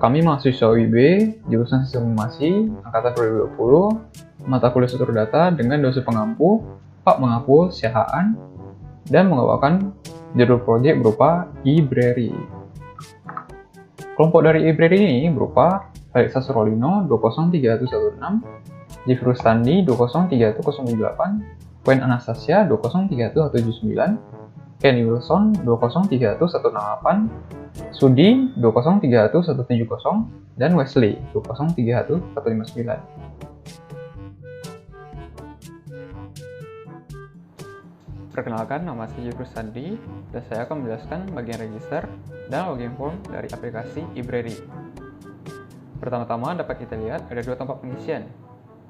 Kami mahasiswa UIB, jurusan Sistem Informasi, Angkatan 2020, mata kuliah struktur data dengan dosen pengampu, Pak Mengapu Syahaan, dan membawakan judul proyek berupa library. Kelompok dari library ini berupa Alexa Sorolino 203116, Jeffrey Standi 203108, Gwen Anastasia 203179, Kenny Wilson 203118, Sudi 203170, dan Wesley 203159. Perkenalkan, nama saya Jeffrey Standi dan saya akan menjelaskan bagian register dan login form dari aplikasi library. Pertama-tama dapat kita lihat ada dua tempat pengisian,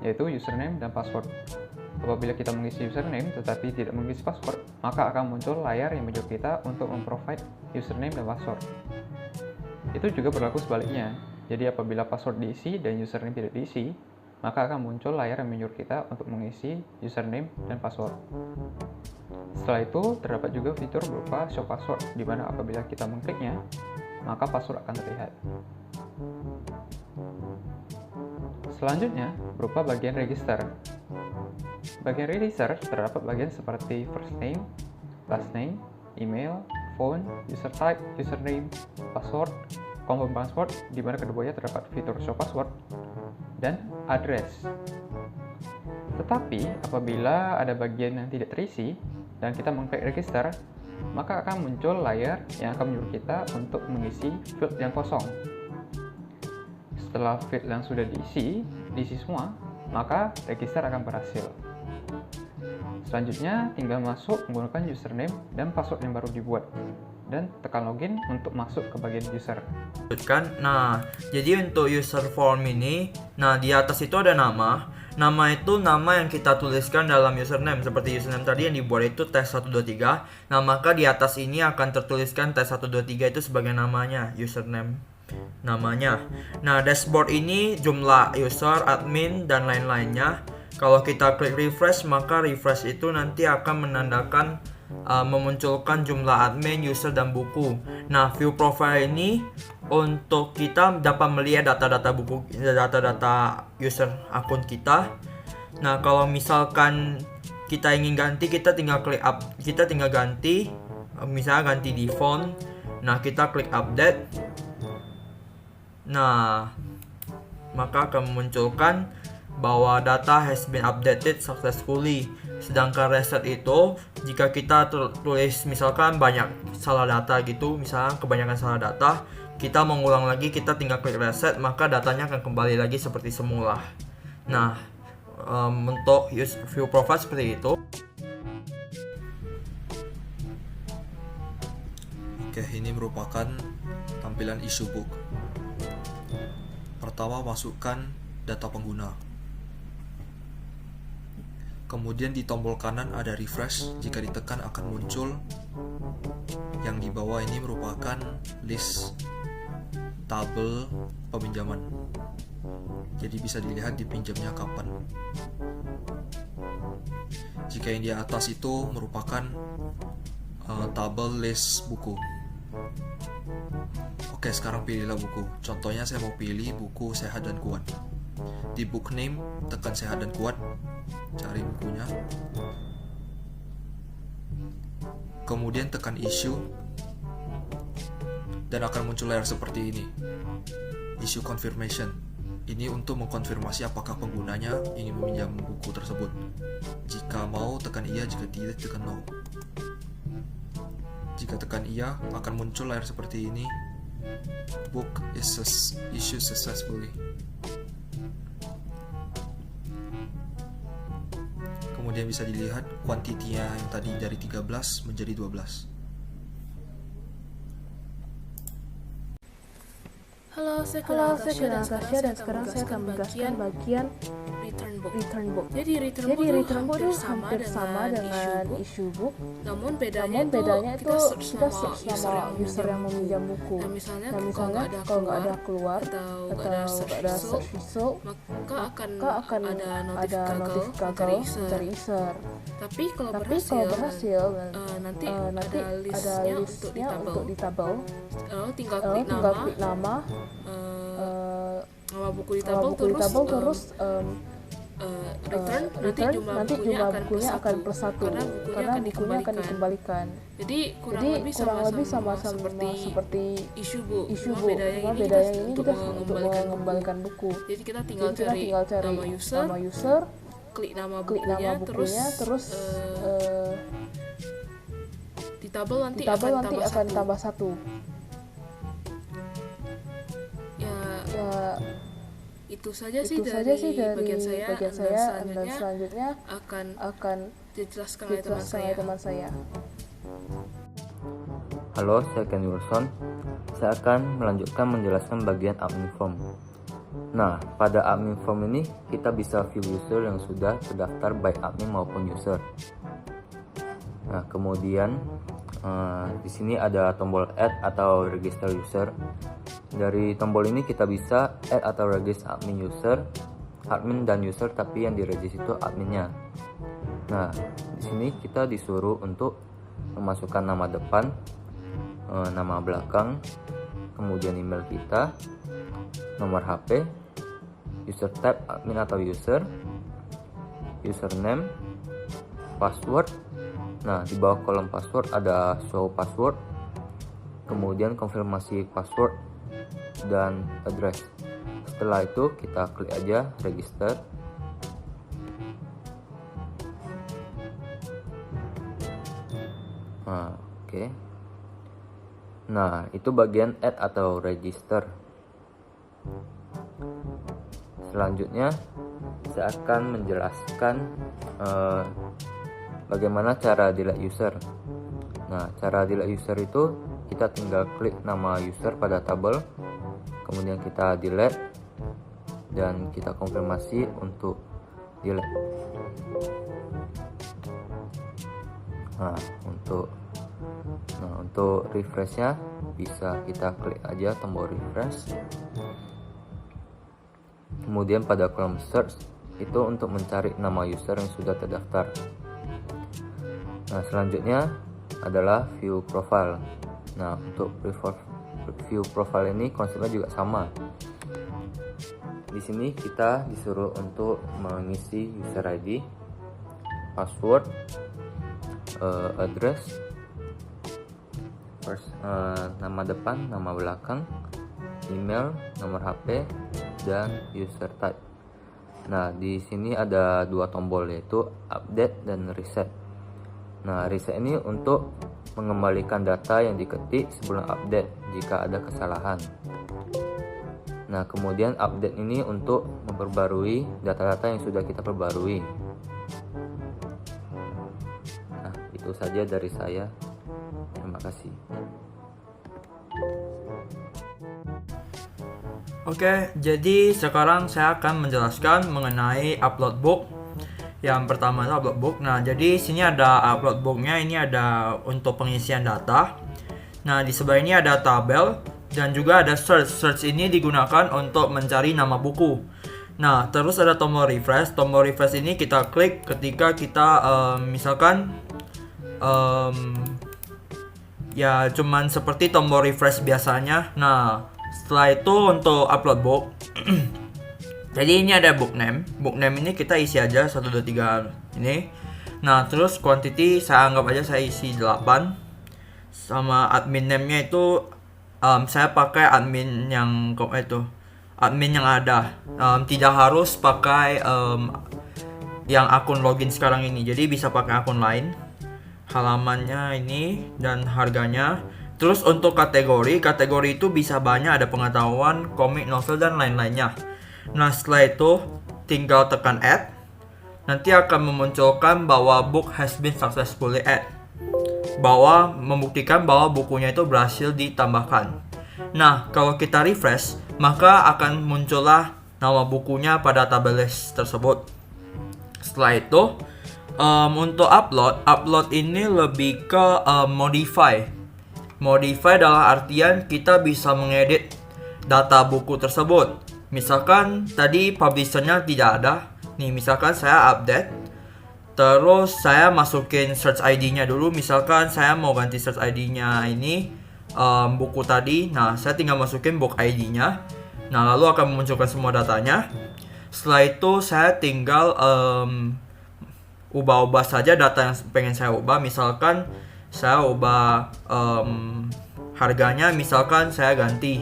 yaitu username dan password. Apabila kita mengisi username tetapi tidak mengisi password, maka akan muncul layar yang menyuruh kita untuk memprovide username dan password. Itu juga berlaku sebaliknya. Jadi apabila password diisi dan username tidak diisi, maka akan muncul layar yang menyuruh kita untuk mengisi username dan password. Setelah itu, terdapat juga fitur berupa show password, di mana apabila kita mengkliknya, maka password akan terlihat. Selanjutnya, berupa bagian register. Bagian register terdapat bagian seperti first name, last name, email, phone, user type, username, password, confirm password, di mana keduanya terdapat fitur show password, dan address. Tetapi apabila ada bagian yang tidak terisi dan kita mengklik register, maka akan muncul layar yang akan menyuruh kita untuk mengisi field yang kosong. Setelah field yang sudah diisi semua, maka register akan berhasil. Selanjutnya, tinggal masuk menggunakan username dan password yang baru dibuat, dan tekan login untuk masuk ke bagian user. Nah, jadi untuk user form ini, di atas itu ada nama. Nama itu nama yang kita tuliskan dalam username. Seperti username tadi yang dibuat itu tes123. Nah, maka di atas ini akan tertuliskan tes123 itu sebagai namanya, username namanya. Nah, dashboard ini jumlah user, admin, dan lain-lainnya. Kalau kita klik refresh, maka refresh itu nanti akan menandakan memunculkan jumlah admin, user, dan buku. Nah, view profile ini untuk kita dapat melihat data-data buku, data-data user akun kita. Nah, kalau misalkan kita ingin ganti, kita tinggal klik kita tinggal ganti, misalnya ganti di font. Nah, kita klik update. Nah, maka akan memunculkan bahwa data has been updated successfully. Sedangkan reset itu jika kita tulis misalkan banyak salah data gitu, misalnya kebanyakan salah data, kita mengulang lagi, kita tinggal klik reset, maka datanya akan kembali lagi seperti semula. Nah, untuk view profile seperti itu. Oke, ini merupakan tampilan issue book. Pertama, masukkan data pengguna. Kemudian di tombol kanan ada refresh, jika ditekan akan muncul yang di bawah ini merupakan list tabel peminjaman. Jadi bisa dilihat dipinjamnya kapan. Jika yang di atas itu merupakan tabel list buku. Oke, sekarang pilihlah buku. Contohnya saya mau pilih buku Sehat dan Kuat. Di book name, tekan Sehat dan Kuat, cari bukunya. Kemudian tekan issue, dan akan muncul layar seperti ini. Issue confirmation. Ini untuk mengkonfirmasi apakah penggunanya ingin meminjam buku tersebut. Jika mau, tekan iya, jika tidak, tekan no. Jika tekan iya, akan muncul layar seperti ini. Book is issued successfully. Kemudian bisa dilihat kuantitinya yang tadi dari 13 menjadi 12. Halo, saya Natasha dan sekarang saya akan menjelaskan bagian return book. Jadi return book itu hampir sama dengan issue book. Namun bedanya itu kita search nama user yang meminjam buku. Nah, misalnya kalau nggak ada keluar atau nggak ada search result, maka akan ada notif gagal dari user. Tapi kalau berhasil nanti ada listnya untuk di tabel. Tinggal klik nama, nama buku di tabel terus return, nanti jumlah bukunya akan plus 1 karena bukunya akan dikembalikan. Jadi kurang lebih sama-sama seperti issue book. Cuma bedanya ini kita untuk mengembalikan buku. Jadi kita tinggal cari nama user, klik nama bukunya, terus di tabel nanti akan tambah 1. Ya itu saja sih dari bagian saya, dan selanjutnya akan dijelaskan oleh teman saya. Halo, saya Ken Wilson. Saya akan melanjutkan menjelaskan bagian admin form. Nah, pada admin form ini kita bisa view user yang sudah terdaftar baik admin maupun user. Nah, kemudian di sini ada tombol add atau register user. Dari tombol ini kita bisa add atau register admin dan user, tapi yang diregister itu adminnya. Nah, di sini kita disuruh untuk memasukkan nama depan, nama belakang, kemudian email kita, nomor HP, user tab admin atau user, username, password. Nah, di bawah kolom password ada show password, kemudian konfirmasi password dan address. Setelah itu kita klik aja register. Oke. Nah, itu bagian add atau register. Selanjutnya saya akan menjelaskan bagaimana cara delete user. Nah, cara delete user itu kita tinggal klik nama user pada tabel, kemudian kita delete dan kita konfirmasi untuk delete. Nah, untuk refreshnya bisa kita klik aja tombol refresh. Kemudian pada kolom search itu untuk mencari nama user yang sudah terdaftar. Nah, selanjutnya adalah view profile. Nah, untuk view profile ini konsepnya juga sama. Di sini kita disuruh untuk mengisi user ID, password, address, nama depan, nama belakang, email, nomor HP, dan user type. Nah, di sini ada dua tombol, yaitu update dan reset. Nah, reset ini untuk mengembalikan data yang diketik sebelum update jika ada kesalahan. Nah, kemudian update ini untuk memperbarui data-data yang sudah kita perbarui. Nah, itu saja dari saya. Terima kasih. Oke, jadi sekarang saya akan menjelaskan mengenai upload book. Yang pertama itu upload book. Nah, jadi sini ada upload booknya. Ini ada untuk pengisian data. Nah, di sebelah ini ada tabel dan juga ada search. Search ini digunakan untuk mencari nama buku. Nah, terus ada tombol refresh. Tombol refresh ini kita klik ketika kita misalkan ya cuman seperti tombol refresh biasanya. Nah, setelah itu untuk upload book. Jadi ini ada book name. Book name ini kita isi aja 1, 2, 3 ini. Nah, terus quantity saya anggap aja saya isi 8. Sama admin name-nya itu saya pakai admin yang ada. Tidak harus pakai yang akun login sekarang ini. Jadi bisa pakai akun lain. Halamannya ini dan harganya. Terus untuk kategori itu bisa banyak, ada pengetahuan, komik, novel, dan lain-lainnya. Nah, setelah itu tinggal tekan add. Nanti akan memunculkan bahwa book has been successfully add, bahwa membuktikan bahwa bukunya itu berhasil ditambahkan. Nah, kalau kita refresh, maka akan muncullah nama bukunya pada tabel list tersebut. Setelah itu untuk upload ini lebih ke modify dalam artian kita bisa mengedit data buku tersebut. Misalkan tadi publishernya tidak ada. Nih, misalkan saya update, terus saya masukin search ID-nya dulu. Misalkan saya mau ganti search ID-nya ini buku tadi. Nah, saya tinggal masukin book ID-nya. Nah, lalu akan memunculkan semua datanya. Setelah itu saya tinggal ubah-ubah saja data yang pengen saya ubah. Misalkan saya ubah harganya, misalkan saya ganti.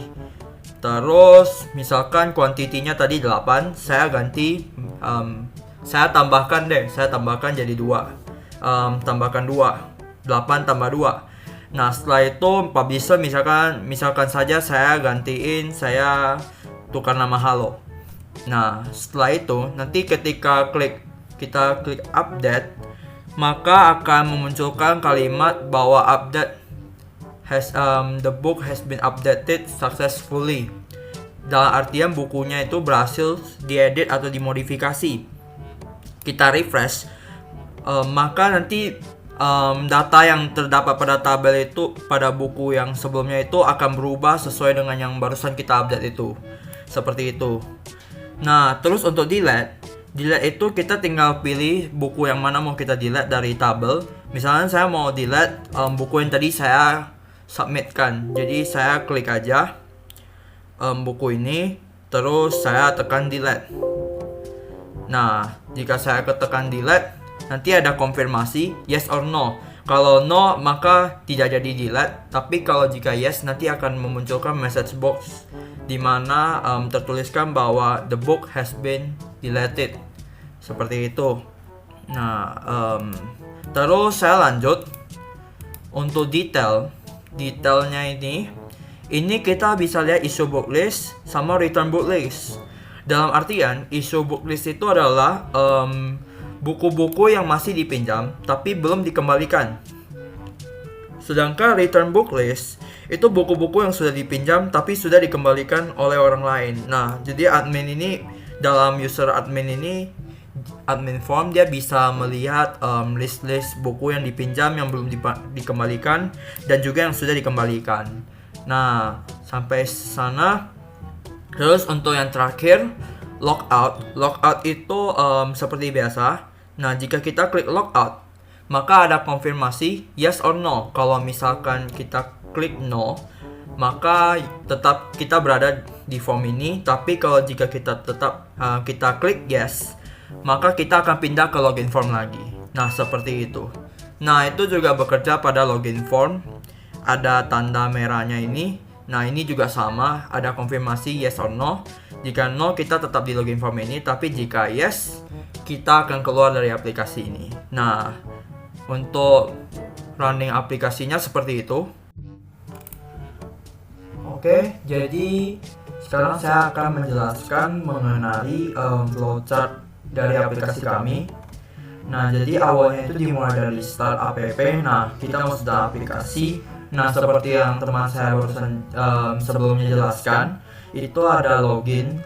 Terus misalkan kuantitinya tadi 8, saya ganti saya tambahkan jadi 2. Tambahkan 2. 8 tambah 2. Nah, setelah itu publisher misalkan saja saya gantiin, saya tukar nama Halo. Nah, setelah itu nanti ketika kita klik update, maka akan memunculkan kalimat bahwa the book has been updated successfully. Dalam artian bukunya itu berhasil diedit atau dimodifikasi. Kita refresh, maka nanti data yang terdapat pada tabel itu pada buku yang sebelumnya itu akan berubah sesuai dengan yang barusan kita update itu. Seperti itu. Nah, terus untuk delete itu kita tinggal pilih buku yang mana mau kita delete dari tabel. Misalnya saya mau delete buku yang tadi saya submitkan. Jadi saya klik aja buku ini, terus saya tekan delete. Nah, jika saya tekan delete, nanti ada konfirmasi yes or no. Kalau no, maka tidak jadi delete. Tapi kalau jika yes, nanti akan memunculkan message box di mana tertuliskan bahwa the book has been deleted. Seperti itu. Nah, terus saya lanjut untuk detailnya ini kita bisa lihat issue book list sama return book list. Dalam artian issue book list itu adalah buku-buku yang masih dipinjam tapi belum dikembalikan. Sedangkan return book list itu buku-buku yang sudah dipinjam tapi sudah dikembalikan oleh orang lain. Nah, jadi admin ini dalam user admin form dia bisa melihat list-list buku yang dipinjam yang belum dikembalikan dan juga yang sudah dikembalikan. Nah, sampai sana. Terus untuk yang terakhir, logout itu seperti biasa. Nah, jika kita klik logout, maka ada konfirmasi yes or no. Kalau misalkan kita klik no, maka tetap kita berada di form ini. Tapi kalau jika kita kita klik yes, maka kita akan pindah ke login form lagi. Nah, seperti itu. Nah, itu juga bekerja pada login form. Ada tanda merahnya ini. Nah, ini juga sama, ada konfirmasi yes or no. Jika no, kita tetap di login form ini. Tapi jika yes, kita akan keluar dari aplikasi ini. Nah, untuk running aplikasinya seperti itu. Oke, jadi sekarang saya akan menjelaskan mengenai flowchart dari aplikasi kami. Nah, jadi awalnya itu dimulai dari start app. Nah, kita mau start aplikasi. Nah, seperti yang teman saya barusan sebelumnya jelaskan, itu ada login.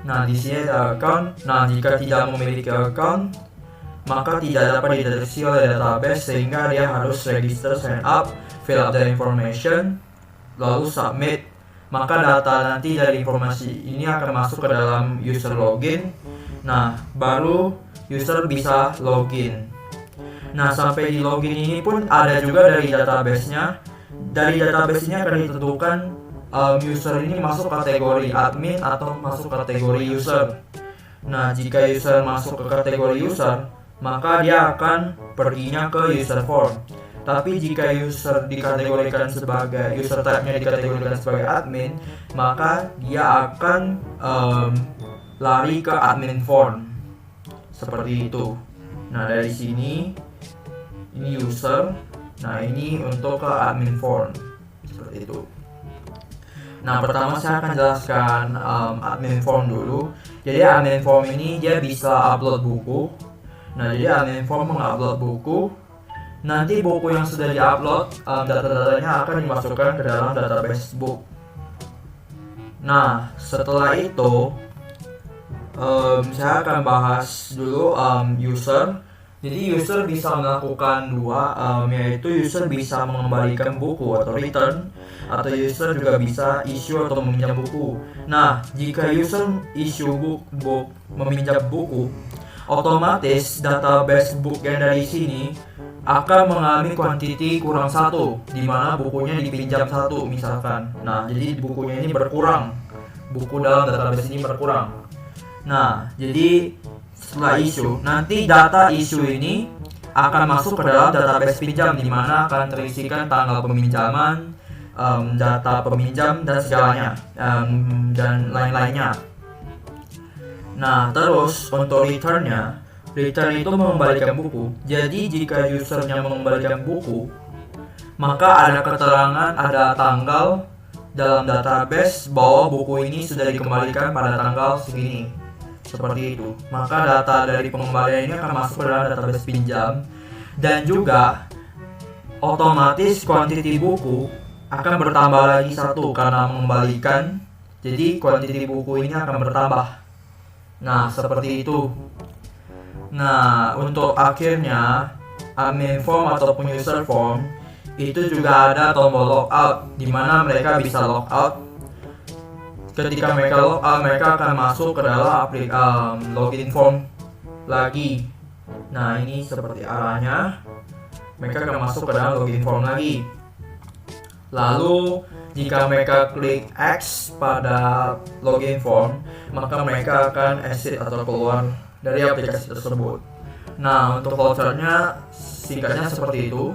Nah, di sini ada account. Nah, jika tidak memiliki account, maka tidak dapat dideteksi oleh database sehingga dia harus register, sign up, fill up the information, lalu submit. Maka data nanti dari informasi ini akan masuk ke dalam user login. Nah, baru user bisa login. Nah, sampai di login ini pun ada juga dari database-nya. Dari database ini akan ditentukan user ini masuk kategori admin atau masuk kategori user. Nah, jika user masuk ke kategori user, maka dia akan perginya ke user form. Tapi jika user dikategorikan sebagai user type-nya dikategorikan sebagai admin, maka dia akan lari ke admin form. Seperti itu. Nah, dari sini ini user. Nah, ini untuk ke admin form. Seperti itu. Nah, pertama saya akan jelaskan admin form dulu. Jadi admin form ini dia bisa upload buku. Nah, jadi admin form mengupload buku. Nanti buku yang sudah diupload, data-datanya akan dimasukkan ke dalam database book. Nah, setelah itu saya akan bahas dulu user. Jadi user bisa melakukan dua, yaitu user bisa mengembalikan buku atau return, atau user juga bisa issue atau meminjam buku. Nah, jika user issue book meminjam buku, otomatis database book yang dari sini akan mengalami quantity kurang 1, di mana bukunya dipinjam 1 misalkan. Nah, jadi bukunya ini berkurang buku dalam database ini berkurang. Nah, jadi setelah issue, nanti data issue ini akan masuk ke dalam database pinjam, di mana akan terisikan tanggal peminjaman, data peminjam dan segalanya, dan lain-lainnya. Nah, terus untuk return itu mengembalikan buku. Jadi jika usernya mengembalikan buku, maka ada keterangan, ada tanggal dalam database bahwa buku ini sudah dikembalikan pada tanggal segini. Seperti itu. Maka data dari pengembalian ini akan masuk ke dalam database pinjam, dan juga otomatis quantity buku akan bertambah lagi 1 karena mengembalikan. Jadi quantity buku ini akan bertambah. Nah, seperti itu. Nah, untuk akhirnya admin form ataupun user form itu juga ada tombol logout, di mana mereka bisa logout. Ketika mereka logout, mereka akan masuk ke dalam login form lagi. Nah, ini seperti arahnya. Mereka akan masuk ke dalam login form lagi. Lalu jika mereka klik X pada login form, maka mereka akan exit atau keluar dari aplikasi tersebut. Nah, untuk vouchernya singkatnya seperti itu.